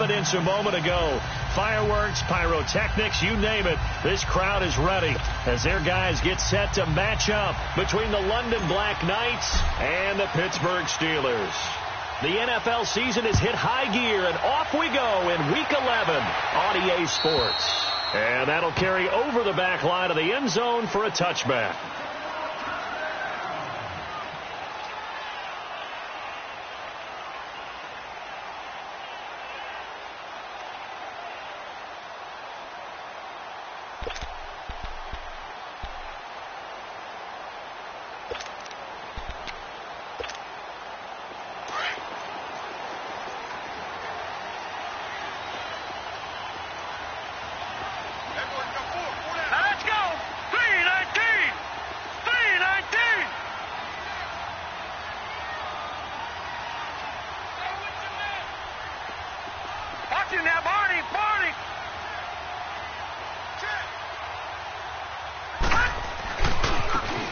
Evidence a moment ago. Fireworks, pyrotechnics, you name it. This crowd is ready as their guys get set to match up between the London Black Knights and the Pittsburgh Steelers. The NFL season has hit high gear, and off we go in Week 11 on EA Sports. And that'll carry over the back line of the end zone for a touchback.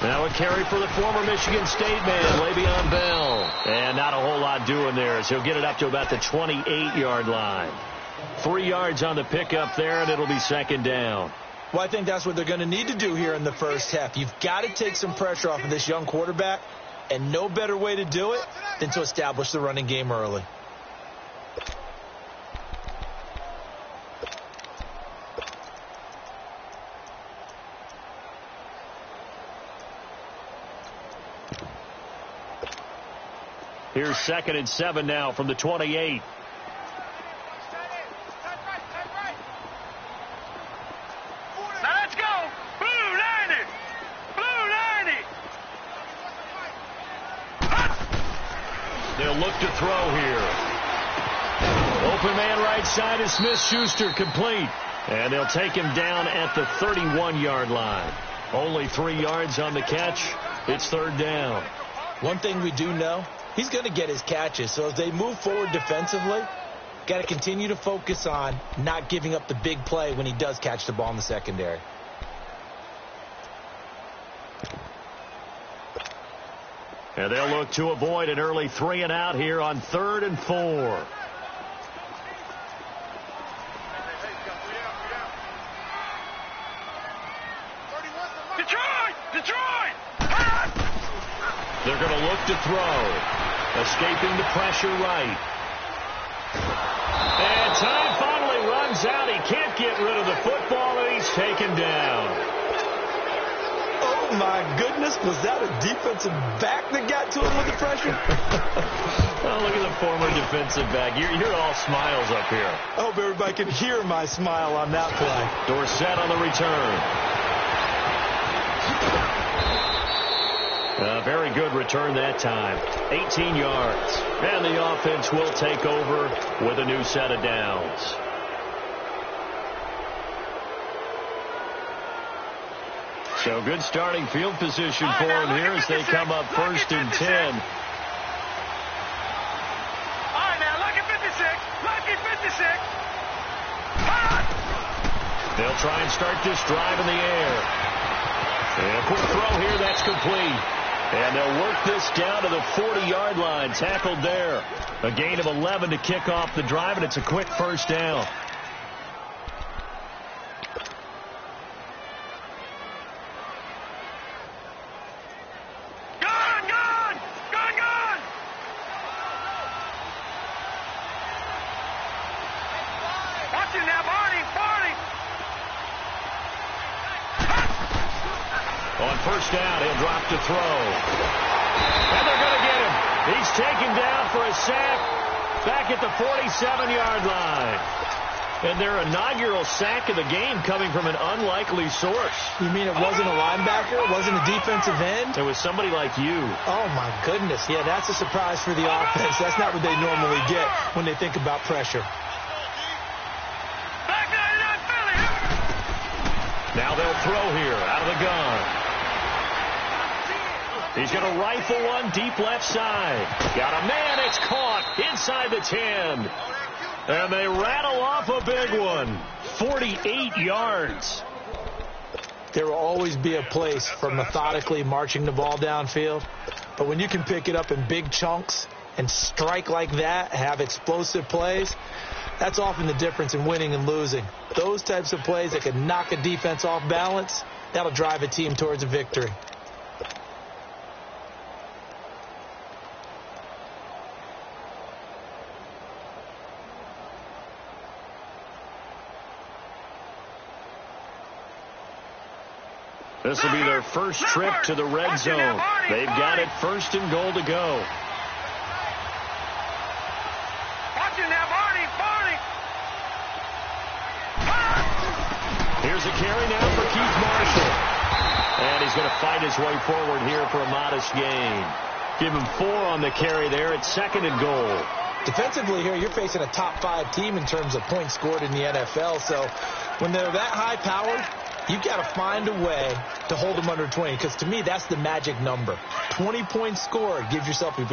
Now a carry for the former Michigan State man, Le'Veon Bell. And not a whole lot doing there, as he'll get it up to about the 28-yard line. 3 yards on the pickup there, and it'll be second down. Well, I think that's what they're going to need to do here in the first half. You've got to take some pressure off of this young quarterback, and no better way to do it than to establish the running game early. Here's 2nd and 7 now from the 28. Let's go! Blue 90! Blue 90! They'll look to throw here. Open man right side is Smith-Schuster, complete. And they'll take him down at the 31-yard line. Only 3 yards on the catch. It's third down. One thing we do know, he's going to get his catches. So as they move forward defensively, got to continue to focus on not giving up the big play when he does catch the ball in the secondary. And they'll look to avoid an early 3 and out here on 3rd and 4. They're going to look to throw. Escaping the pressure right. And time finally runs out. He can't get rid of the football, and he's taken down. Oh, my goodness. Was that a defensive back that got to him with the pressure? Oh, look at the former defensive back. You're all smiles up here. I hope everybody can hear my smile on that play. Dorsett on the return. A very good return that time. 18 yards. And the offense will take over with a new set of downs. So good starting field position for him here as they come up 1st and 10. All right, now, lucky 56. Lucky 56. They'll try and start this drive in the air. And a quick throw here, that's complete. And they'll work this down to the 40-yard line. Tackled there. A gain of 11 to kick off the drive, and it's a quick first down. Gone! Gone! Gone! Gone! Watch it now, Barney! Barney! On first down, he'll drop to throw. And they're going to get him. He's taken down for a sack back at the 47-yard line. And their inaugural sack of the game coming from an unlikely source. You mean it wasn't a linebacker? It wasn't a defensive end? It was somebody like you. Oh, my goodness. Yeah, that's a surprise for the offense. That's not what they normally get when they think about pressure. Now they'll throw here out of the gun. He's going to rifle one deep left side. Got a man. It's caught inside the 10. And they rattle off a big one. 48 yards. There will always be a place for methodically marching the ball downfield. But when you can pick it up in big chunks and strike like that, have explosive plays, That's often the difference in winning and losing. Those types of plays that can knock a defense off balance, that'll drive a team towards a victory. This will be their first trip to the red zone. They've got it 1st and goal to go. Here's a carry now for Keith Marshall. And he's going to fight his way forward here for a modest gain. Give him 4 on the carry there at 2nd and goal. Defensively here, you're facing a top 5 team in terms of points scored in the NFL. So when they're that high-powered, you've got to find a way to hold them under 20, because to me, that's the magic number. 20 points scored, you give yourself your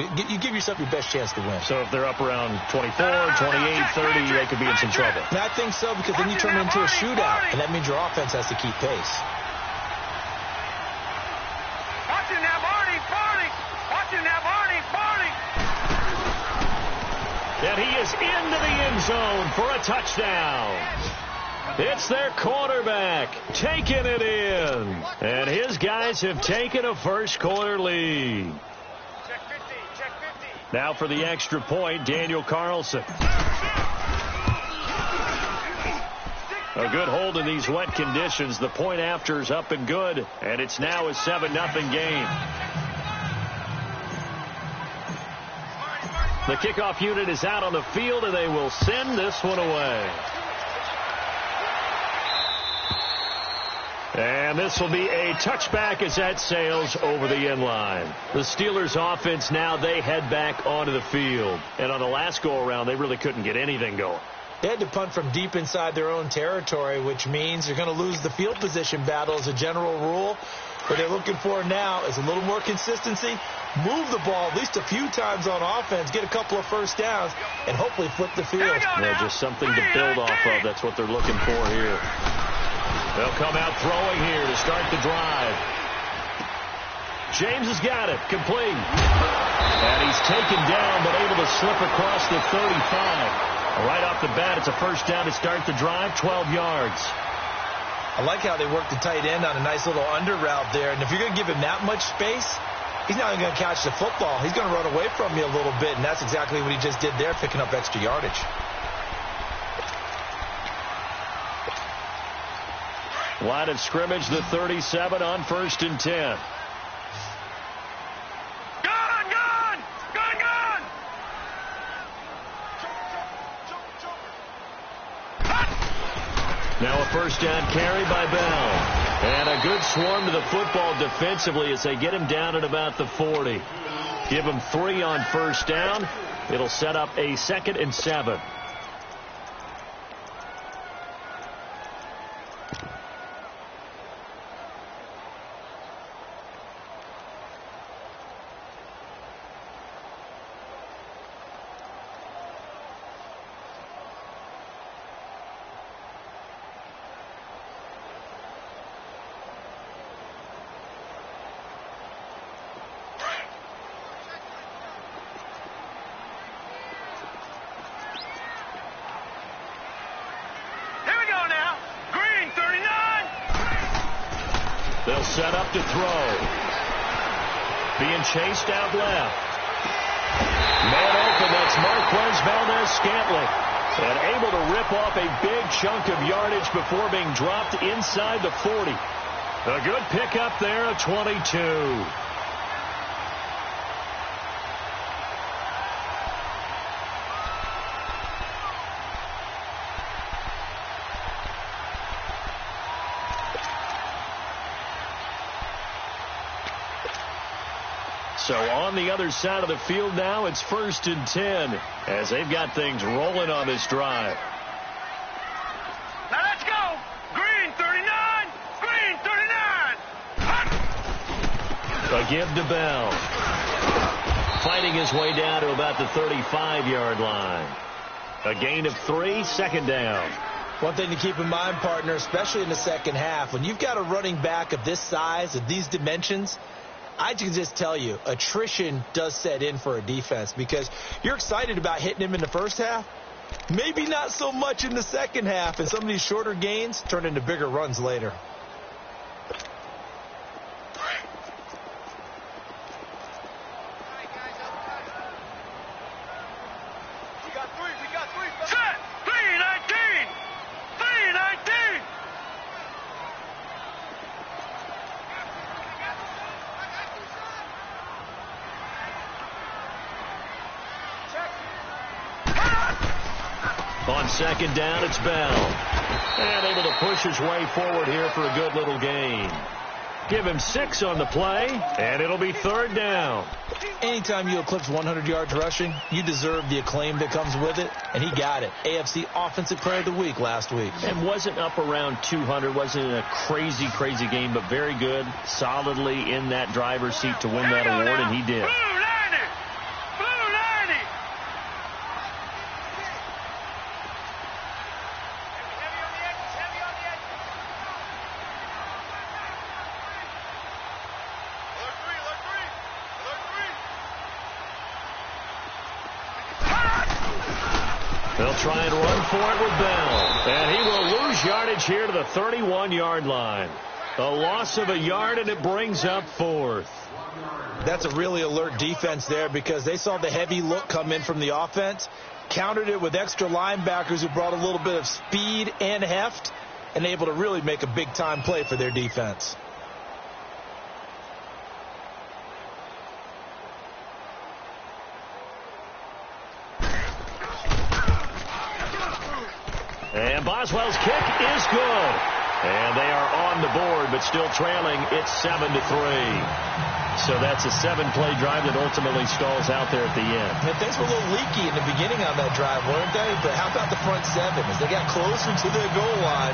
best chance to win. So if they're up around 24, 28, 30, they could be in some trouble. And I think so, because then you turn it into a shootout, and that means your offense has to keep pace. And he is into the end zone for a touchdown. It's their quarterback taking it in. And his guys have taken a first-quarter lead. Now for the extra point, Daniel Carlson. A good hold in these wet conditions. The point after is up and good. And it's now a 7-0 game. The kickoff unit is out on the field, and they will send this one away. And this will be a touchback as that sails over the end line. The Steelers offense now, they head back onto the field. And on the last go-around, they really couldn't get anything going. They had to punt from deep inside their own territory, which means you're going to lose the field position battle as a general rule. What they're looking for now is a little more consistency, move the ball at least a few times on offense, get a couple of first downs, and hopefully flip the field. Yeah, just something to build off of. That's what they're looking for here. They'll come out throwing here to start the drive. James has got it, complete. And he's taken down, but able to slip across the 35. Right off the bat, it's a first down to start the drive, 12 yards. I like how they work the tight end on a nice little under route there. And if you're going to give him that much space, he's not even going to catch the football. He's going to run away from you a little bit, and that's exactly what he just did there, picking up extra yardage. Line of scrimmage, the 37 on 1st and 10. Now a first down carry by Bell. And a good swarm to the football defensively as they get him down at about the 40. Give him 3 on first down. It'll set up a 2nd and 7. They'll set up to throw. Being chased out left. Man open, that's Marquez Valdez-Scantling. And able to rip off a big chunk of yardage before being dropped inside the 40. A good pickup there at 22. So on the other side of the field now, it's 1st and 10 as they've got things rolling on this drive. Now let's go. Green 39. Green 39. A give to Bell. Fighting his way down to about the 35-yard line. A gain of 3, 2nd down. One thing to keep in mind, partner, especially in the second half, when you've got a running back of this size, of these dimensions, I can just tell you, attrition does set in for a defense because you're excited about hitting him in the first half. Maybe not so much in the second half, and some of these shorter gains turn into bigger runs later. Set! 319! 319! On second down, it's Bell. And able to push his way forward here for a good little gain. Give him 6 on the play, and it'll be third down. Anytime you eclipse 100 yards rushing, you deserve the acclaim that comes with it, and he got it. AFC Offensive Player of the Week last week. And wasn't up around 200, wasn't in a crazy, crazy game, but very good, solidly in that driver's seat to win that award, and he did. Blue 90! Blue 90! Heavy on the edges, heavy on the edges. Alert 3, alert 3, alert 3. They'll try and run for it with Bell. And he will lose yardage here to the 31-yard line. A loss of a yard, and it brings up fourth. That's a really alert defense there because they saw the heavy look come in from the offense, countered it with extra linebackers who brought a little bit of speed and heft, and able to really make a big-time play for their defense. And Boswell's kick is good. And they are on the board, but still trailing. It's 7-3. So that's a 7-play drive that ultimately stalls out there at the end. And things were a little leaky in the beginning on that drive, weren't they? But how about the front seven? As they got closer to the goal line,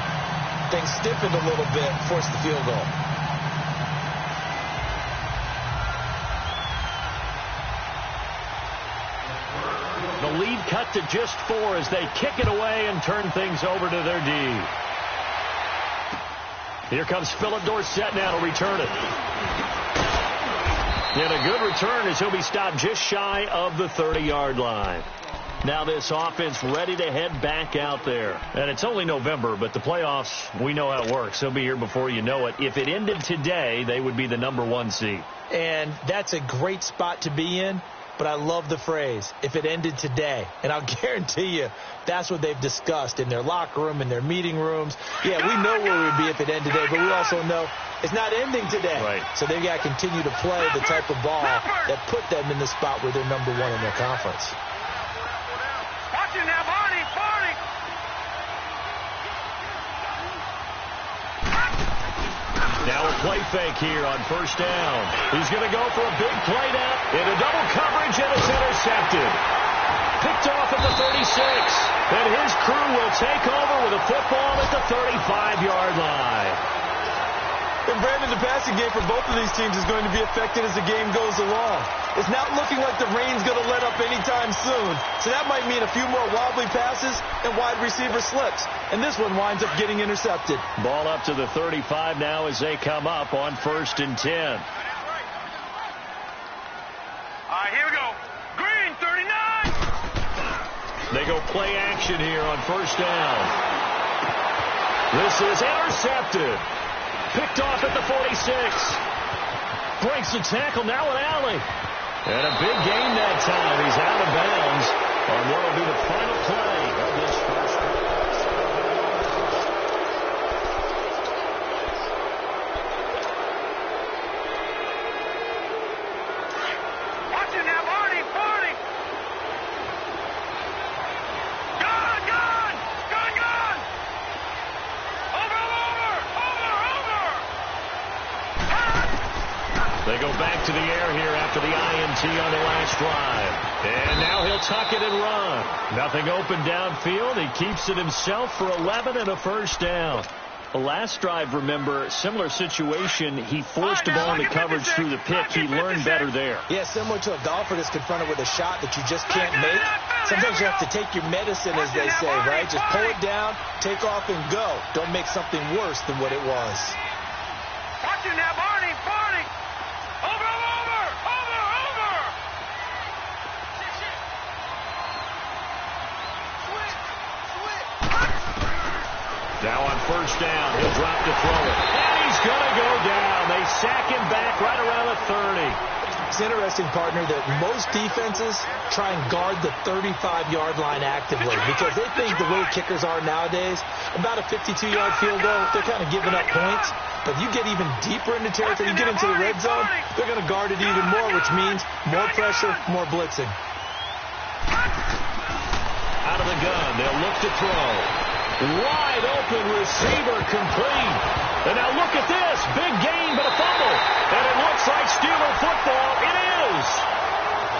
things stiffened a little bit, forced the field goal. The lead cut to just 4 as they kick it away and turn things over to their D. Here comes Philip Dorsett now to return it. And a good return as he'll be stopped just shy of the 30-yard line. Now this offense ready to head back out there. And it's only November, but the playoffs, we know how it works. They'll be here before you know it. If it ended today, they would be the number 1 seed. And that's a great spot to be in. But I love the phrase, if it ended today. And I'll guarantee you, that's what they've discussed in their locker room, in their meeting rooms. Yeah, we know where we'd be if it ended today, but we also know it's not ending today. Right. So they've got to continue to play the type of ball that put them in the spot where they're number 1 in their conference. Watch it now, Barney, Barney. Now a play fake here on first down. He's going to go for a big play now. Into double coverage, and it's intercepted. Picked off at the 36. And his crew will take over with a football at the 35-yard line. And Brandon, the passing game for both of these teams is going to be affected as the game goes along. It's not looking like the rain's going to let up anytime soon. So that might mean a few more wobbly passes and wide receiver slips. And this one winds up getting intercepted. Ball up to the 35 now as they come up on 1st and 10. All right, here we go. Green, 39. They go play action here on first down. This is intercepted. Picked off at the 46. Breaks the tackle now with Alley. And a big gain that time. He's out of bounds on what will be the final play of this first quarter. Watch it now, Barney, Barney. Gone, gone, gone, gone. Over, over, over, over. They go back to the air here after the INT on the last drive. And now he'll tuck it and run. Nothing open downfield. He keeps it himself for 11 and a first down. The last drive, remember, similar situation. He forced the ball into coverage through the pick. He learned better there. Yeah, similar to a golfer that's confronted with a shot that you just can't make. Sometimes you have to take your medicine, as they say, right? Just pull it down, take off, and go. Don't make something worse than what it was. Watch it now, Barney, Barney. Over, over, over, over. Switch. Now on first down, he'll drop to throw it. And he's going to go down. They sack him back right around the 30. It's interesting, partner, that most defenses try and guard the 35-yard line actively because they think the way kickers are nowadays, about a 52-yard field goal, they're kind of giving up points. But you get even deeper into territory, you get into the red zone, they're going to guard it even more, which means more pressure, more blitzing. Out of the gun, they'll look to throw. Wide open receiver complete. And now look at this. Big gain, but a fumble. And it looks like Steeler football. It is.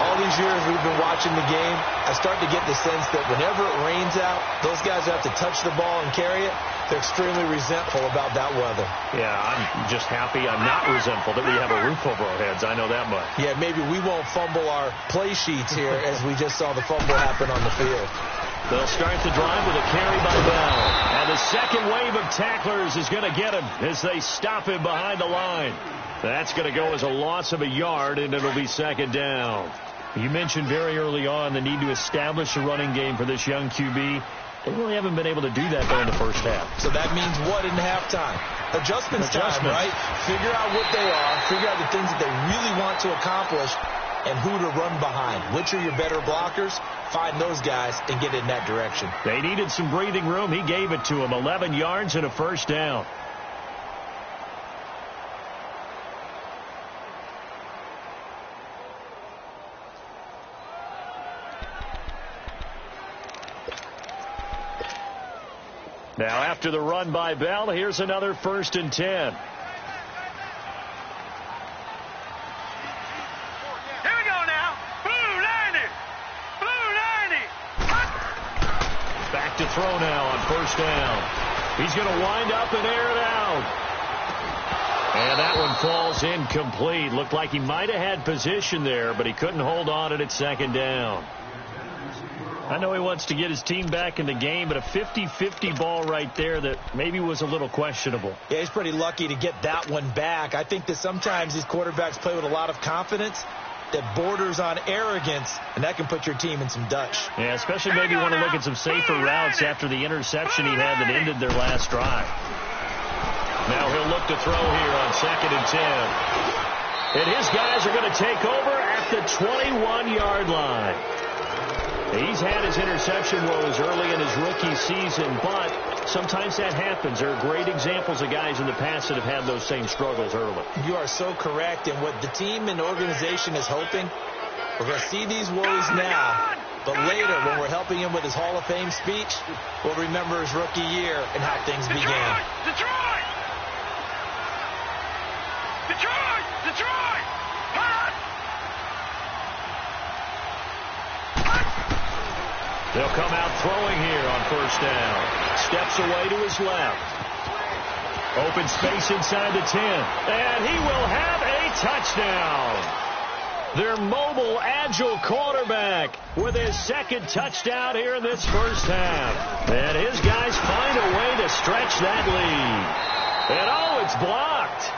All these years we've been watching the game, I start to get the sense that whenever it rains out, those guys who have to touch the ball and carry it, they're extremely resentful about that weather. Yeah, I'm just happy I'm not resentful that we have a roof over our heads. I know that much. Yeah, maybe we won't fumble our play sheets here as we just saw the fumble happen on the field. They'll start the drive with a carry by Bell. And the second wave of tacklers is going to get him as they stop him behind the line. That's going to go as a loss of a yard, and it'll be second down. You mentioned very early on the need to establish a running game for this young QB. They really haven't been able to do that, though, in the first half. So that means what in halftime? Adjustments time, right? Figure out what they are. Figure out the things that they really want to accomplish and who to run behind. Which are your better blockers? Find those guys and get in that direction. They needed some breathing room. He gave it to them. 11 yards and a first down. Now after the run by Bell, here's another 1st and 10. Here we go now. Blue 90. Blue 90. Back to throw now on first down. He's going to wind up and air it out. And that one falls incomplete. Looked like he might have had position there, but he couldn't hold on it at second down. I know he wants to get his team back in the game, but a 50-50 ball right there that maybe was a little questionable. Yeah, he's pretty lucky to get that one back. I think that sometimes these quarterbacks play with a lot of confidence that borders on arrogance, and that can put your team in some Dutch. Yeah, especially maybe want to look at some safer routes after the interception he had that ended their last drive. Now he'll look to throw here on 2nd and 10. And his guys are going to take over at the 21-yard line. He's had his interception woes early in his rookie season, but sometimes that happens. There are great examples of guys in the past that have had those same struggles early. You are so correct, and what the team and organization is hoping, we're going to see these woes now, but later when we're helping him with his Hall of Fame speech, we'll remember his rookie year and how things began. Detroit! Detroit! Detroit! Hot! They'll come out throwing here on first down. Steps away to his left. Open space inside the 10. And he will have a touchdown. Their mobile, agile quarterback with his 2nd touchdown here in this first half. And his guys find a way to stretch that lead. And oh, it's blocked.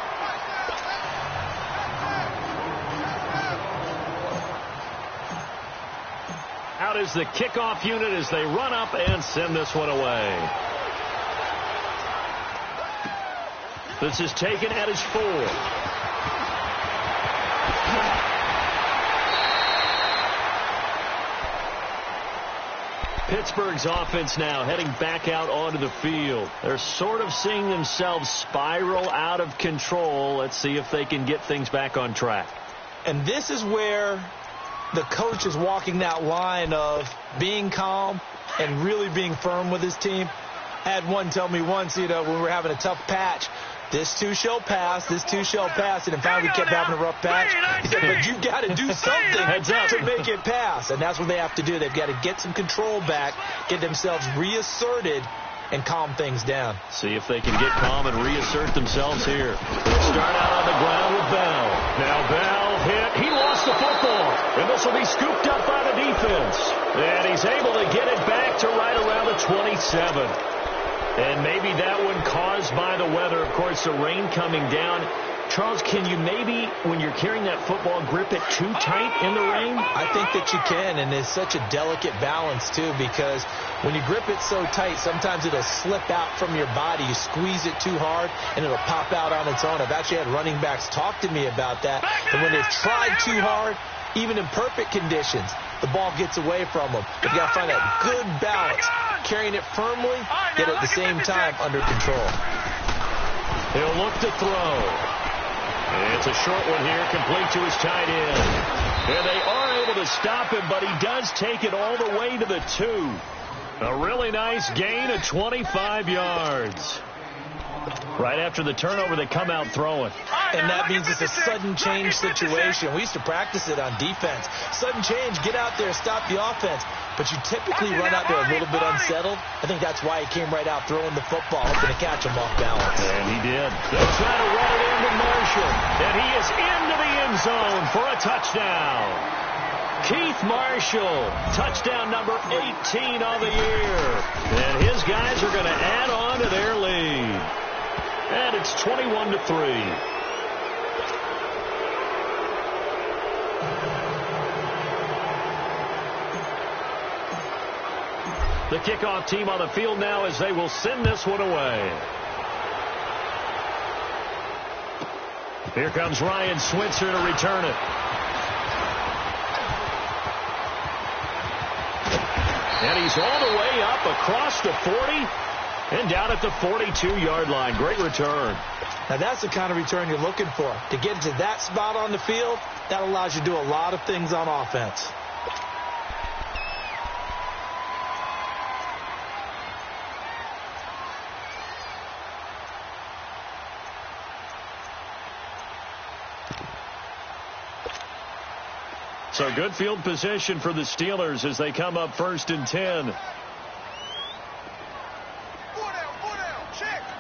Out is the kickoff unit as they run up and send this one away. This is taken at his 4. Pittsburgh's offense now heading back out onto the field. They're sort of seeing themselves spiral out of control. Let's see if they can get things back on track. And this is where the coach is walking that line of being calm and really being firm with his team. I had one tell me once, when we were having a tough patch, this too shall pass, this too shall pass, and in fact we kept having a rough patch. He said, but you've got to do something to make it pass, and that's what they have to do. They've got to get some control back, get themselves reasserted, and calm things down. See if they can get calm and reassert themselves here. They'll start out on the ground with Bell. Now Bell hit. He lost the football. And this will be scooped up by the defense. And he's able to get it back to right around the 27. And maybe that one caused by the weather. Of course, the rain coming down Charles, can you maybe, when you're carrying that football, grip it too tight in the rain? I think that you can, and it's such a delicate balance, too, because when you grip it so tight, sometimes it'll slip out from your body. You squeeze it too hard, and it'll pop out on its own. I've actually had running backs talk to me about that, and when they've tried too hard, even in perfect conditions, the ball gets away from them. But you got to find that good balance, carrying it firmly, yet at the same time under control. He'll look to throw. It's a short one here, complete to his tight end. And they are able to stop him, but he does take it all the way to the 2. A really nice gain of 25 yards. Right after the turnover, they come out throwing. And that means it's a sudden change situation. We used to practice it on defense. Sudden change, get out there, stop the offense. But you typically run out there a little bit unsettled. I think that's why he came right out throwing the football, hoping to catch him off balance. And he did. They'll try to run it into Marshall. And he is into the end zone for a touchdown. Keith Marshall, touchdown number 18 on the year. And his guys are going to add on to their lead. And it's 21-3. The kickoff team on the field now as they will send this one away. Here comes Ryan Switzer to return it. And he's all the way up across the 40 and down at the 42-yard line. Great return. Now that's the kind of return you're looking for. To get to that spot on the field, that allows you to do a lot of things on offense. So good field position for the Steelers as they come up 1st and 10. All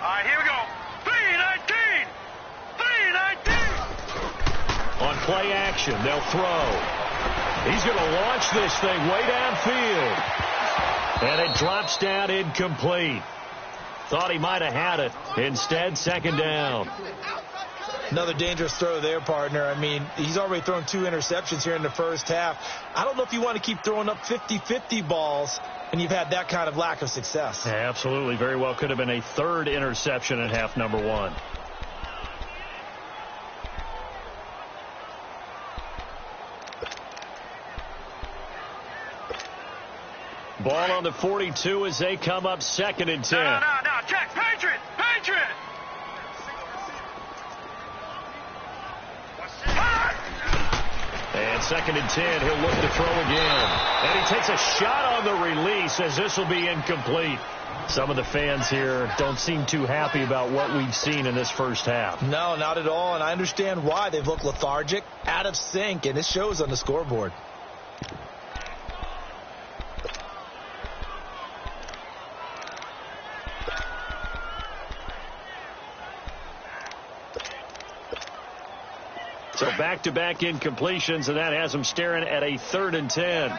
right, here we go. 3-19. 3-19. On play action, they'll throw. He's going to launch this thing way downfield. And it drops down incomplete. Thought he might have had it. Instead, 2nd down. Another dangerous throw there, partner. I mean, he's already thrown 2 interceptions here in the first half. I don't know if you want to keep throwing up 50-50 balls, and you've had that kind of lack of success. Yeah, absolutely. Very well could have been a 3rd interception in half number 1. Ball on the 42 as they come up 2nd and 10. No, check. Patriot. And 2nd and 10, he'll look to throw again. And he takes a shot on the release as this will be incomplete. Some of the fans here don't seem too happy about what we've seen in this first half. No, not at all, and I understand why. They've looked lethargic, out of sync, and it shows on the scoreboard. So back-to-back incompletions, and that has them staring at a 3rd and 10.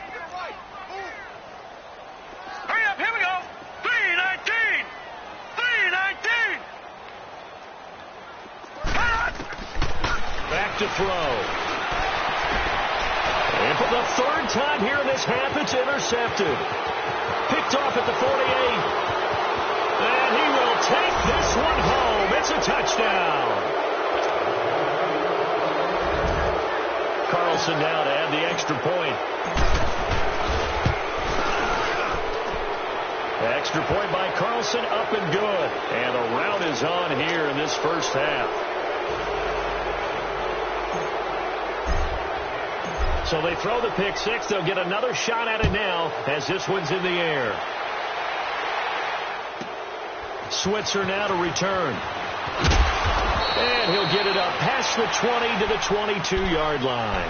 Hurry up, here we go. 3-19. 3-19. Back to throw. And for the 3rd time here in this half, it's intercepted. Picked off at the 48. And he will take this one home. It's a touchdown. Carlson now to add the extra point. Extra point by Carlson, up and good. And the rout is on here in this first half. So they throw the pick 6. They'll get another shot at it now as this one's in the air. Switzer now to return. And he'll get it up past the 20 to the 22-yard line.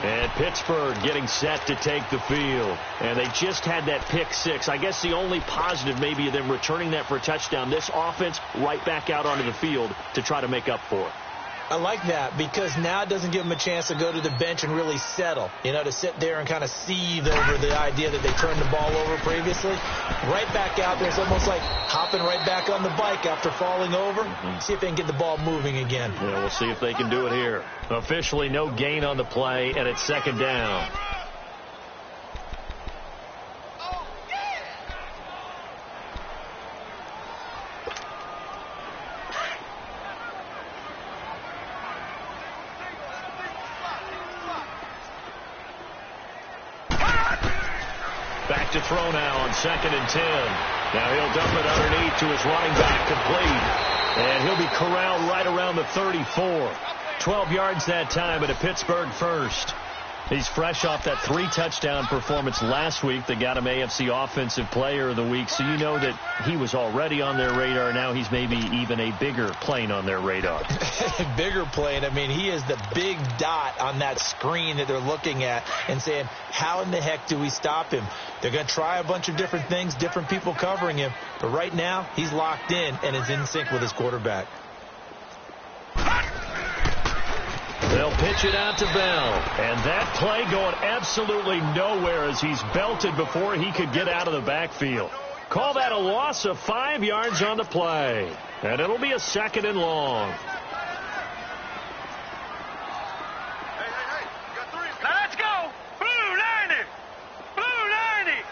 And Pittsburgh getting set to take the field. And they just had that pick 6. I guess the only positive maybe of them returning that for a touchdown. This offense right back out onto the field to try to make up for it. I like that because now it doesn't give them a chance to go to the bench and really settle, to sit there and kind of seethe over the idea that they turned the ball over previously. Right back out there. It's almost like hopping right back on the bike after falling over. See if they can get the ball moving again. Yeah, we'll see if they can do it here. Officially no gain on the play, and it's second down. Back to throw now on 2nd and 10. Now he'll dump it underneath to his running back, complete. And he'll be corralled right around the 34. 12 yards that time at a Pittsburgh first. He's fresh off that 3-touchdown performance last week that got him AFC Offensive Player of the Week. So you know that he was already on their radar. Now he's maybe even a bigger plane on their radar. Bigger plane. I mean, he is the big dot on that screen that they're looking at and saying, how in the heck do we stop him? They're going to try a bunch of different things, different people covering him. But right now, he's locked in and is in sync with his quarterback. They'll pitch it out to Bell. And that play going absolutely nowhere as he's belted before he could get out of the backfield. Call that a loss of 5 yards on the play. And it'll be a 2nd and long. Now let's go. Blue 90. Blue 90.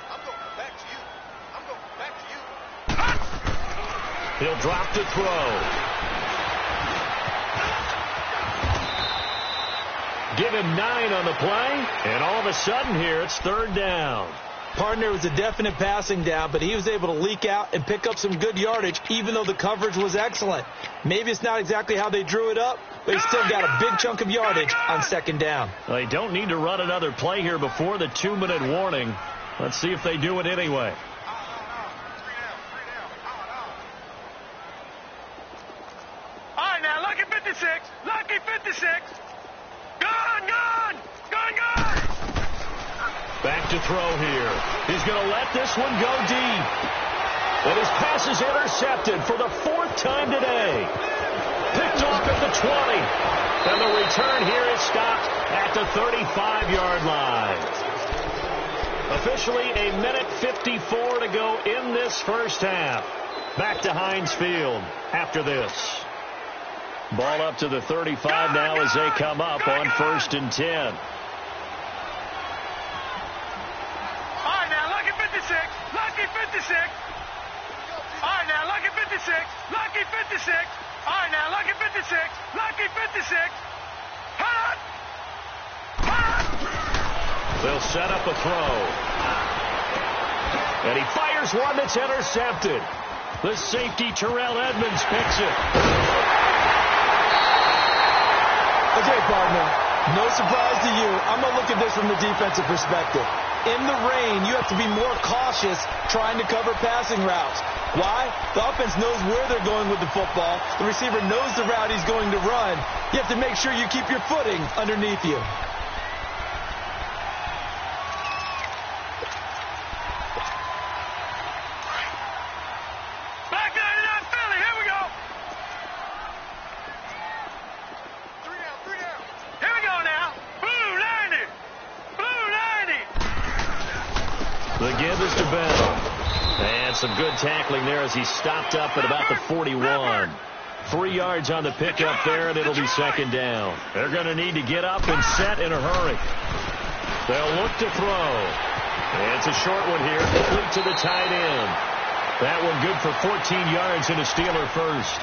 I'm going back to you. I'm going back to you. He'll drop to throw. Give him 9 on the play, and all of a sudden here it's 3rd down. Partner, was a definite passing down, but he was able to leak out and pick up some good yardage, even though the coverage was excellent. Maybe it's not exactly how they drew it up, but he still got a big chunk of yardage on 2nd down. Well, they don't need to run another play here before the 2-minute warning. Let's see if they do it anyway. Lucky 56. Gone. Back to throw here. He's going to let this one go deep. And his pass is intercepted for the 4th time today. Picked off at the 20. And the return here is stopped at the 35-yard line. Officially a minute 54 to go in this first half. Back to Heinz Field after this. Ball up to the 35 now as they come up on 1st and 10. All right, now, Lucky 56. Lucky 56. All right, now, Lucky 56. Lucky 56. All right, now, Lucky 56. Lucky 56. Hot! They'll set up a throw. And he fires one that's intercepted. The safety, Terrell Edmonds, picks it. Okay, partner, no surprise to you. I'm going to look at this from the defensive perspective. In the rain, you have to be more cautious trying to cover passing routes. Why? The offense knows where they're going with the football. The receiver knows the route he's going to run. You have to make sure you keep your footing underneath you. Some good tackling there as he stopped up at about the 41. 3 yards on the pickup there, and it'll be 2nd down. They're going to need to get up and set in a hurry. They'll look to throw. And it's a short one here, complete to the tight end. That one good for 14 yards and a Steeler first.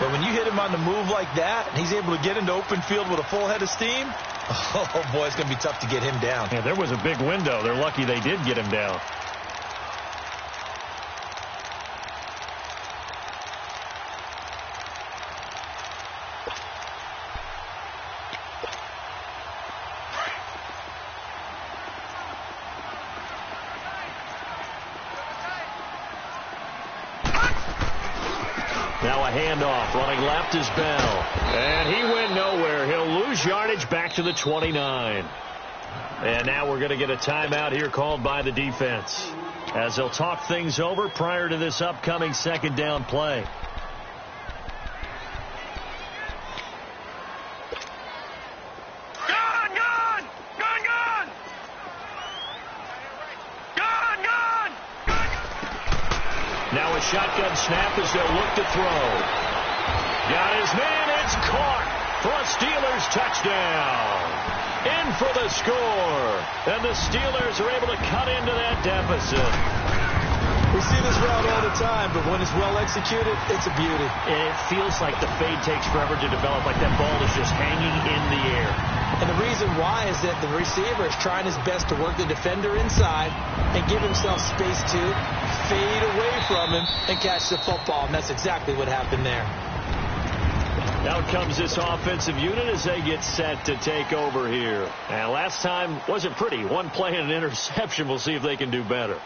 But when you hit him on the move like that, and he's able to get into open field with a full head of steam, oh boy, it's going to be tough to get him down. Yeah, there was a big window. They're lucky they did get him down. Now a handoff. Running left is Bell. And he went nowhere. He'll lose yardage back to the 29. And now we're going to get a timeout here called by the defense, as they'll talk things over prior to this upcoming second down play. Now a shotgun snap as they'll look to throw. Got his man. It's caught for a Steelers touchdown. In for the score. And the Steelers are able to cut into that deficit. We see this route all the time, but when it's well executed, it's a beauty. It feels like the fade takes forever to develop, like that ball is just hanging in the air. And the reason why is that the receiver is trying his best to work the defender inside and give himself space to fade away from him and catch the football. And that's exactly what happened there. Out comes this offensive unit as they get set to take over here. And last time wasn't pretty. One play and an interception. We'll see if they can do better.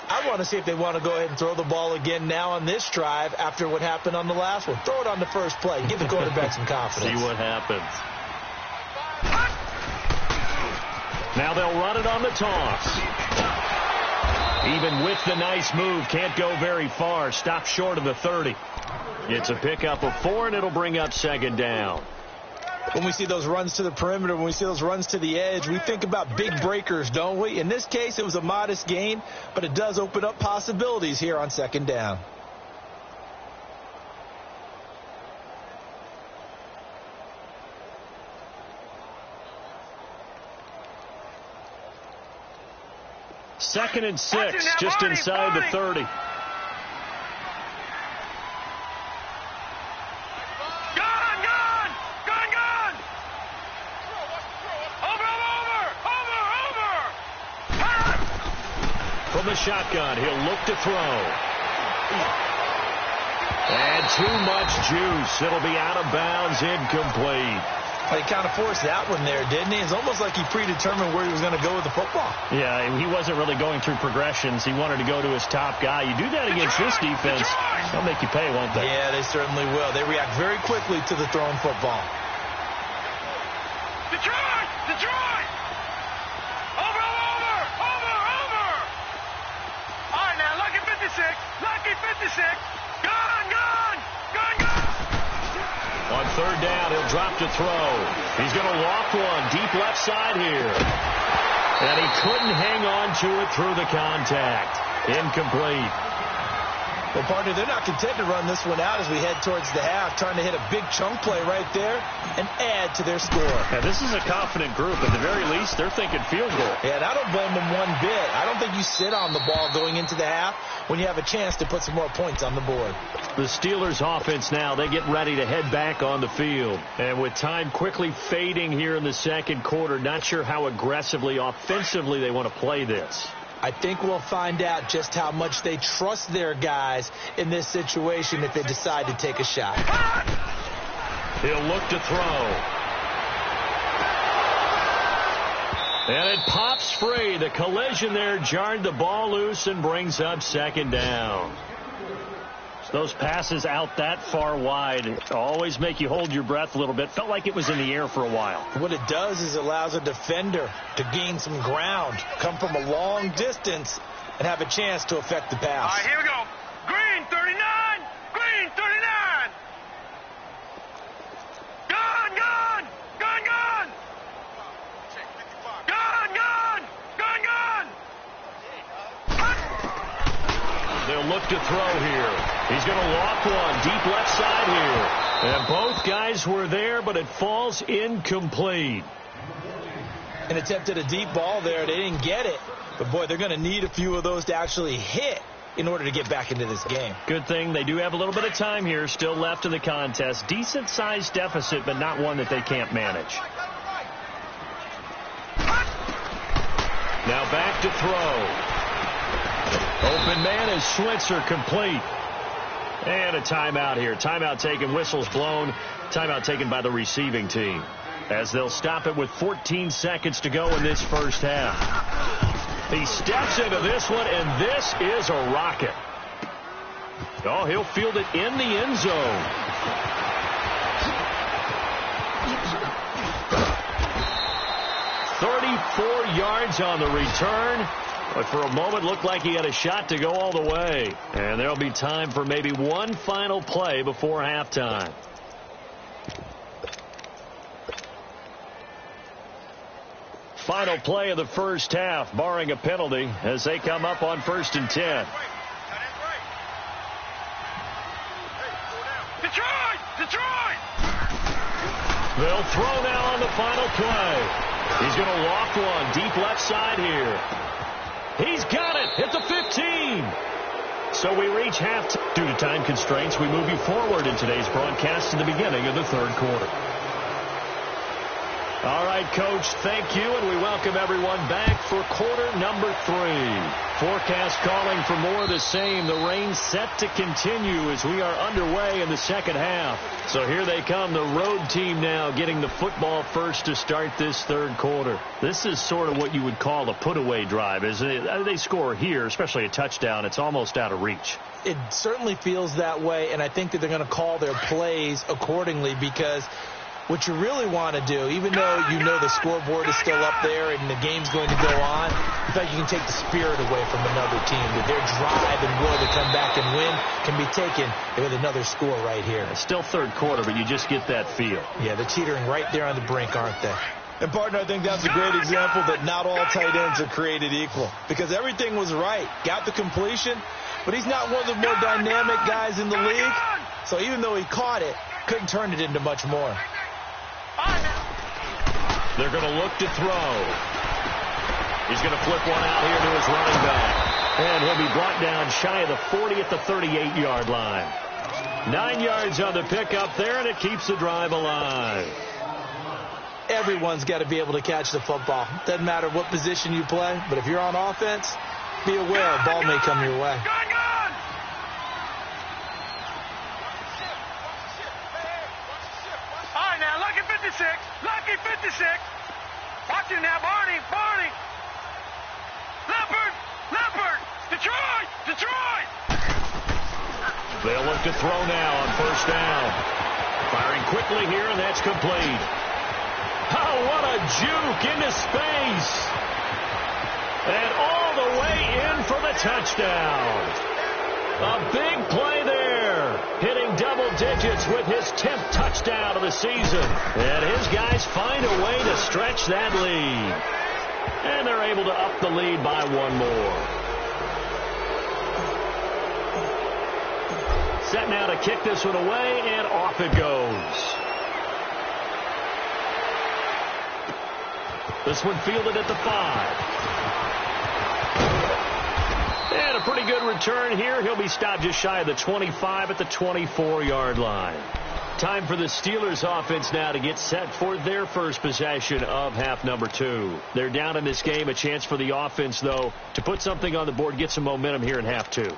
I want to see if they want to go ahead and throw the ball again now on this drive after what happened on the last one. Throw it on the first play. Give the quarterback some confidence. See what happens. Now they'll run it on the toss. Even with the nice move, can't go very far. Stop short of the 30. It's a pickup of 4, and it'll bring up second down. When we see those runs to the perimeter, when we see those runs to the edge, we think about big breakers, don't we? In this case, it was a modest gain, but it does open up possibilities here on second down. Second and 6, just inside the 30. From the shotgun, he'll look to throw. And too much juice. It'll be out of bounds, incomplete. He kind of forced that one there, didn't he? It's almost like he predetermined where he was going to go with the football. Yeah, he wasn't really going through progressions. He wanted to go to his top guy. You do that against this defense, they'll make you pay, won't they? Yeah, they certainly will. They react very quickly to the thrown football. Detroit! Detroit! Over! All right, now, lucky 56. Lucky 56. Gone! On third down, he'll drop to throw. He's going to walk one deep left side here. And he couldn't hang on to it through the contact. Incomplete. Well, partner, they're not content to run this one out as we head towards the half, trying to hit a big chunk play right there and add to their score. Yeah, this is a confident group. At the very least, they're thinking field goal. Yeah, and I don't blame them one bit. I don't think you sit on the ball going into the half when you have a chance to put some more points on the board. The Steelers offense now, they get ready to head back on the field. And with time quickly fading here in the second quarter, not sure how aggressively, offensively they want to play this. I think we'll find out just how much they trust their guys in this situation if they decide to take a shot. He'll look to throw. And it pops free. The collision there jarred the ball loose and brings up second down. Those passes out that far wide always make you hold your breath a little bit. Felt like it was in the air for a while. What it does is allows a defender to gain some ground, come from a long distance, and have a chance to affect the pass. All right, here we go. Green 39. Green 39. Gone. They'll look to throw here. He's going to walk one deep left side here. And both guys were there, but it falls incomplete. An attempt at a deep ball there. They didn't get it. But, boy, they're going to need a few of those to actually hit in order to get back into this game. Good thing they do have a little bit of time here still left in the contest. Decent-sized deficit, but not one that they can't manage. Now back to throw. Open man is Switzer, complete. And a timeout here. Timeout taken, whistles blown. Timeout taken by the receiving team, as they'll stop it with 14 seconds to go in this first half. He steps into this one, and this is a rocket. Oh, he'll field it in the end zone. 4 yards on the return. But for a moment, looked like he had a shot to go all the way. And there'll be time for maybe one final play before halftime. Final play of the first half, barring a penalty, as they come up on 1st and 10. Detroit! They'll throw now on the final play. He's going to loft one deep left side here. He's got it at the 15. So we reach halftime. Due to time constraints, we move you forward in today's broadcast to the beginning of the 3rd quarter. All right, Coach, thank you, and we welcome everyone back for quarter number 3. Forecast calling for more of the same. The rain set to continue as we are underway in the second half. So here they come, the road team now getting the football first to start this 3rd quarter. This is sort of what you would call a put-away drive, isn't it? They score here, especially a touchdown. It's almost out of reach. It certainly feels that way, and I think that they're going to call their plays accordingly, because what you really want to do, even though you know the scoreboard is still up there and the game's going to go on, in fact, you can take the spirit away from another team. That their drive and will to come back and win can be taken with another score right here. It's still 3rd quarter, but you just get that feel. Yeah, they're teetering right there on the brink, aren't they? And, partner, I think that's a great example that not all tight ends are created equal, because everything was right. Got the completion, but he's not one of the more dynamic guys in the league. So even though he caught it, couldn't turn it into much more. They're going to look to throw. He's going to flip one out here to his running back. And he'll be brought down shy of the 40 at the 38-yard line. 9 yards on the pickup there, and it keeps the drive alive. Everyone's got to be able to catch the football. Doesn't matter what position you play, but if you're on offense, be aware a ball may come your way. Lucky 56. Watch him now, Barney. Leopard. Detroit. They'll look to throw now on 1st down. Firing quickly here, and that's complete. Oh, what a juke into space. And all the way in for the touchdown. A big play there, hitting double digits with his 10th touchdown of the season. And his guys find a way to stretch that lead. And they're able to up the lead by 1 more. Set now to kick this one away, and off it goes. This one fielded at the 5. And a pretty good return here. He'll be stopped just shy of the 25 at the 24-yard line. Time for the Steelers offense now to get set for their first possession of half number 2. They're down in this game. A chance for the offense, though, to put something on the board, get some momentum here in half 2.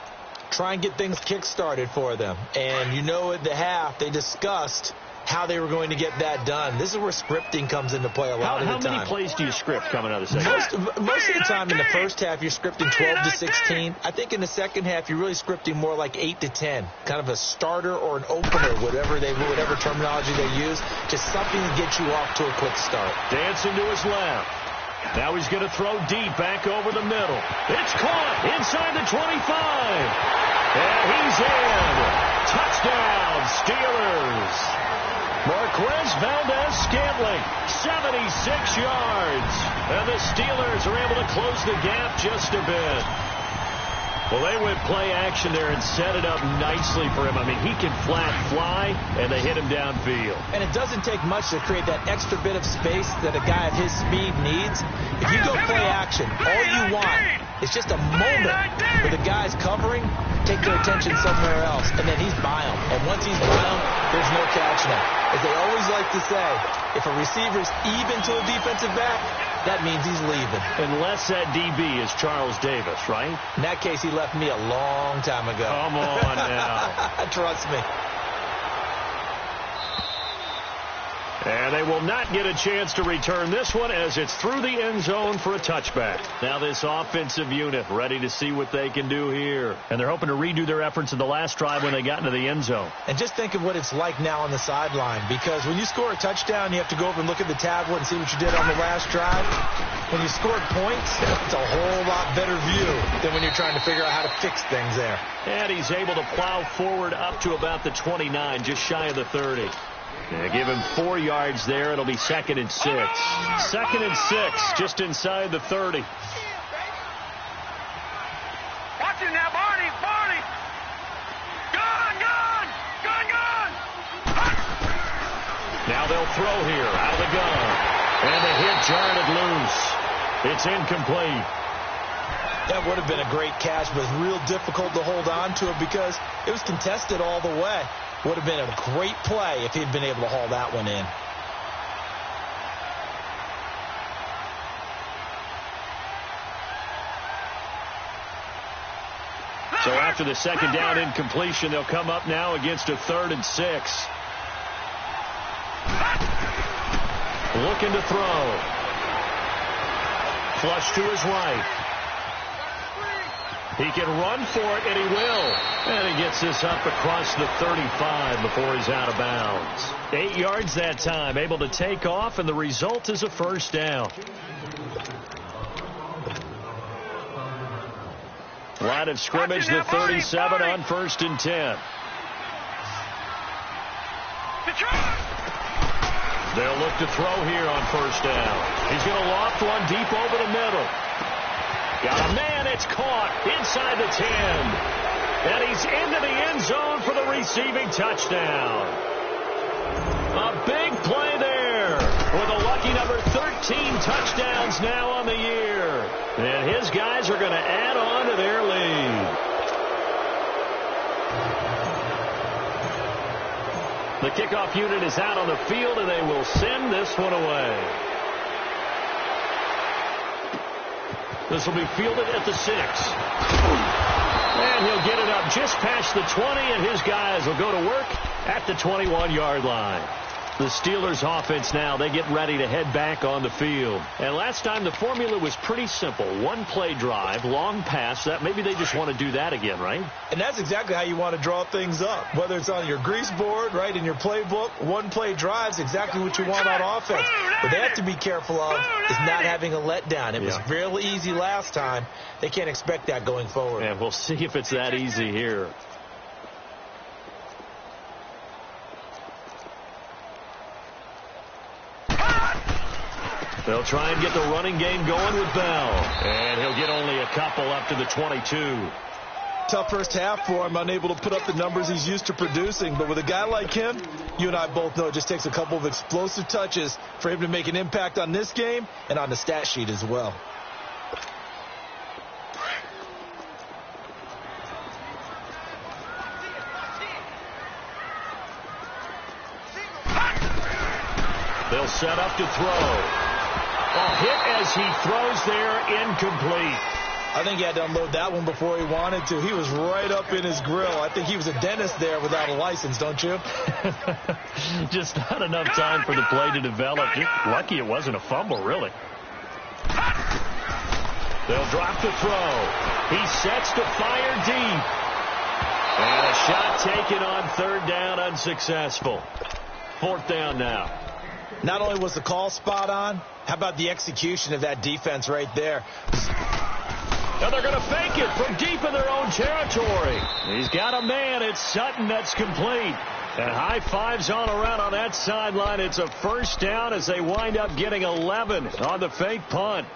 Try and get things kick-started for them. And you know at the half they discussed how they were going to get that done. This is where scripting comes into play a lot of the time. How many plays do you script coming out of the second half? Most of the time in the first half, you're scripting 12 to 16. I think in the second half, you're really scripting more like 8 to 10. Kind of a starter or an opener, whatever terminology they use. Just something to get you off to a quick start. Dancing to his left. Now he's going to throw deep back over the middle. It's caught inside the 25. And he's in. Touchdown, Steelers. Marquez Valdez-Scantling, 76 yards. And the Steelers are able to close the gap just a bit. Well, they went play action there and set it up nicely for him. I mean, he can flat fly, and they hit him downfield. And it doesn't take much to create that extra bit of space that a guy of his speed needs. If you go play action, all you want is just a moment where the guy's covering, take their attention somewhere else, and then he's by him. And once he's by him, there's no catching him. As they always like to say, if a receiver's even to a defensive back, that means he's leaving. Unless that DB is Charles Davis, right? In that case, he left me a long time ago. Come on now. Trust me. And they will not get a chance to return this one as it's through the end zone for a touchback. Now this offensive unit ready to see what they can do here. And they're hoping to redo their efforts in the last drive when they got into the end zone. And just think of what it's like now on the sideline, because when you score a touchdown, you have to go over and look at the tablet and see what you did on the last drive. When you scored points, it's a whole lot better view than when you're trying to figure out how to fix things there. And he's able to plow forward up to about the 29, just shy of the 30. Give him 4 yards there. It'll be 2nd and 6. 2nd and 6, just inside the 30. Watch it now, Barney. Barney. Gone. Now they'll throw here out of the gun. And the hit jarred it loose. It's incomplete. That would have been a great catch, but it's real difficult to hold on to it because it was contested all the way. Would have been a great play if he'd been able to haul that one in. So after the 2nd down incompletion, they'll come up now against a 3rd and 6. Looking to throw. Flush to his right. He can run for it, and he will. And he gets this up across the 35 before he's out of bounds. 8 yards that time, able to take off, and the result is a 1st down. Line of scrimmage, the 37 on 1st and 10. They'll look to throw here on 1st down. He's going to loft one deep over the middle. Got a man, it's caught inside the 10. And he's into the end zone for the receiving touchdown. A big play there with a lucky number 13 touchdowns now on the year. And his guys are going to add on to their lead. The kickoff unit is out on the field, and they will send this one away. This will be fielded at the 6. And he'll get it up just past the 20, and his guys will go to work at the 21-yard line. The Steelers offense now, they get ready to head back on the field. And last time the formula was pretty simple. 1-play drive, long pass. That maybe they just want to do that again, right? And that's exactly how you want to draw things up. Whether it's on your grease board, right, in your playbook, 1-play drive is exactly what you want on offense. What they have to be careful of is not having a letdown. It was real easy last time. They can't expect that going forward. And we'll see if it's that easy here. They'll try and get the running game going with Bell. And he'll get only a couple up to the 22. Tough first half for him, unable to put up the numbers he's used to producing. But with a guy like him, you and I both know it just takes a couple of explosive touches for him to make an impact on this game and on the stat sheet as well. They'll set up to throw. A hit as he throws there, incomplete. I think he had to unload that one before he wanted to. He was right up in his grill. I think he was a dentist there without a license, don't you? Just not enough time for the play to develop. Just lucky it wasn't a fumble, really. They'll drop the throw. He sets to fire deep. And a shot taken on 3rd down, unsuccessful. 4th down now. Not only was the call spot on, how about the execution of that defense right there? And they're going to fake it from deep in their own territory. He's got a man. It's Sutton that's complete. And high fives on around on that sideline. It's a 1st down as they wind up getting 11 on the fake punt.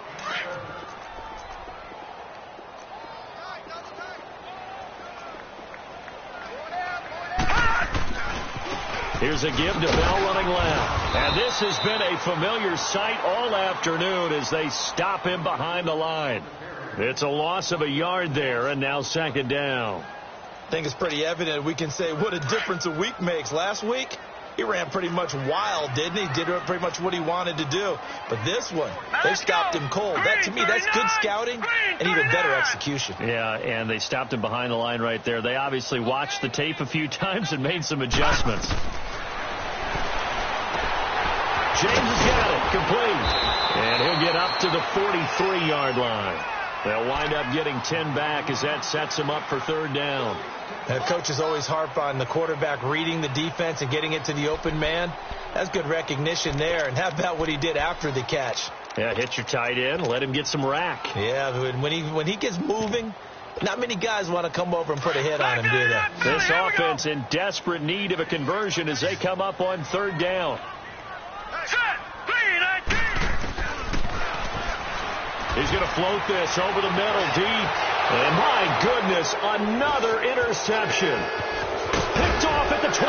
Here's a give to Bell running left. And this has been a familiar sight all afternoon as they stop him behind the line. It's a loss of a yard there, and now 2nd down. I think it's pretty evident. We can say what a difference a week makes. Last week, he ran pretty much wild, didn't he? Did pretty much what he wanted to do. But this one, they stopped him cold. That, to me, that's good scouting and even better execution. Yeah, and they stopped him behind the line right there. They obviously watched the tape a few times and made some adjustments. James has got it. Complete. And he'll get up to the 43-yard line. They'll wind up getting 10 back as that sets him up for third down. Now, coaches always harp on the quarterback reading the defense and getting it to the open man. That's good recognition there. And how about what he did after the catch? Yeah, hit your tight end, let him get some rack. Yeah, when he gets moving, not many guys want to come over and put a hit on him, do they? This offense in desperate need of a conversion as they come up on third down. He's going to float this over the middle deep. And my goodness, another interception. Picked off at the 25.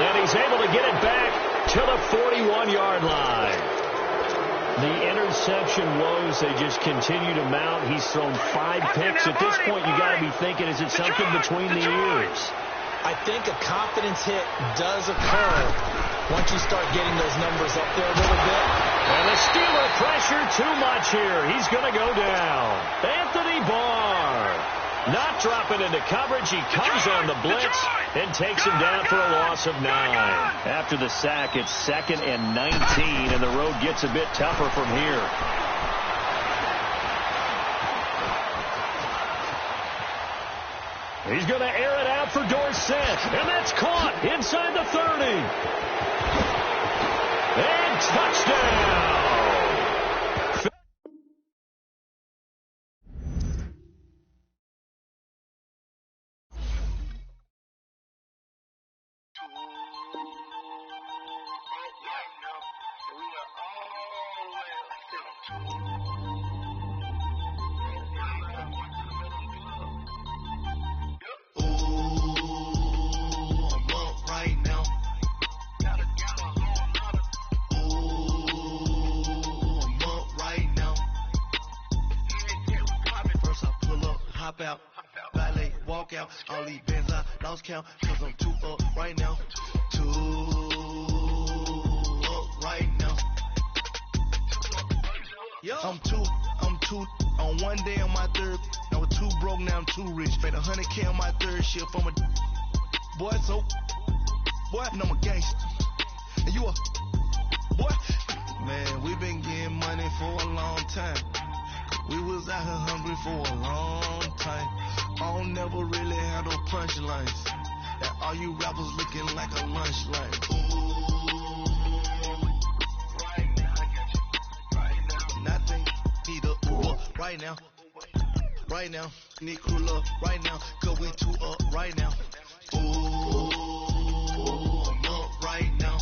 And he's able to get it back to the 41-yard line. The interception woes, they just continue to mount. He's thrown 5 picks. At this point, you got to be thinking, is it something between the ears? I think a confidence hit does occur once you start getting those numbers up there a little bit. And the Steeler pressure too much here. He's going to go down. Anthony Barr not dropping into coverage. He comes on the blitz and takes him down for a loss of 9. After the sack, it's 2nd and 19, and the road gets a bit tougher from here. He's going to air it out for Dorsett, and that's caught inside the 30. And touchdown! Out, valet, walk out, all these bands I lost count, cause I'm 2 up right now, 2 up right now, I'm two on one day on my third, I was 2 broke, now I'm 2 rich, made 100K on my third shift, I'm a boy, so, boy, and I'm a gangster, and you a, boy, man, we been getting money for a long time. We was out here hungry for a long time. I don't never really have no punchlines. That all you rappers looking like a lunch line. Ooh, right now, I got you. Right now, nothing. Need a Uber right now. Right now, need crew up right now. Cause we 2 up right now. Ooh, I'm up right now.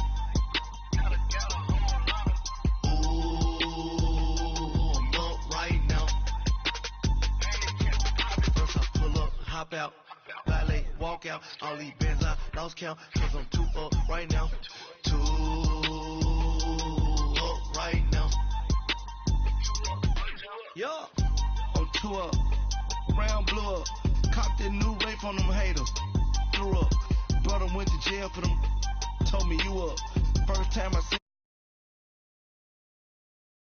Hop out, valet, walk out, all these bands I lost count, cause I'm 2 up right now, 2 up right now, yeah, I'm 2 up, brown blew up, copped that new rape on them haters, threw up, brother went to jail for them, told me you up, first time I seen